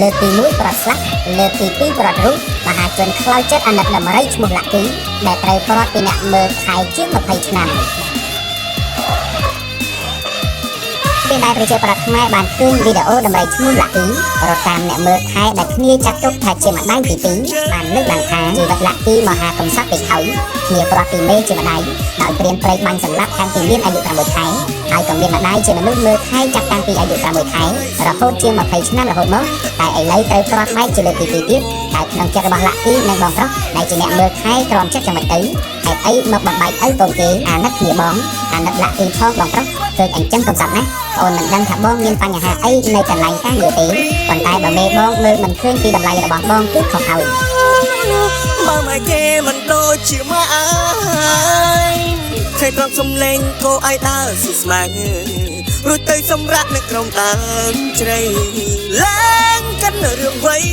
លើកទី1ប្រត់ស្លាប់លើកទី2ប្រត់រូបមហាជនខ្លោចចិត្តអាណិតដំរីឈ្មោះលាក់គីដែលត្រូវប្រត់ពីអ្នកមើលខែជាង20ឆ្នាំពេលដែលប្រជាប្រដ្ឋខ្មែរបានឃើញវីដេអូដំរីឈ្មោះលាក់គីរត់តាមអ្នកមើលខែដែលគ្នាចាត់ទុកថាជាម្ដាយទី2បានលើកឡើងថាជីវិតលាក់គីមហាកំសត់ពេកហើយគ្នាប្រត់ពីមេជាម្ដាយដោយព្រានព្រៃបាញ់សម្លាប់តាំងពីមានអាយុ6ខែហើយក៏មានម្ដាយជាមនុស្សមើលខែចាប់តាំងពីអាយុ6ខែរហូតជាង20ឆ្នាំរហូតមកតែឥឡូវត្រូវប្រត់បែកជាលើកទី2ទៀតតែក្នុងចិត្តរបស់លាក់គីនិងបងប្រុសដែលជាអ្នកមើលខែក្រំចិត្តចាំមិនទៅហេតុអីមកបំបែកឪកូនគេអាណិតគ្នាបងអាណិតលាក់គីផងបងប្រុសឃើញអញ្ចឹងកំសត់ណាអូនមិនដឹងថាបងមានបញ្ហាអីនៅកន្លែងការងារទេប៉ុន្តែបើមេបងមើលមិនឃើញពីតម្លៃរបស់បងគឺខុសហើយបើមកគេមិនដូចជាមកអើយខេត្រង់សំលេងគោឲ្យដើរស៊ីស្មារួចទៅសម្រាប់នៅក្រុមដើមជ្រៃឡើងកាន់រឿងវ័យ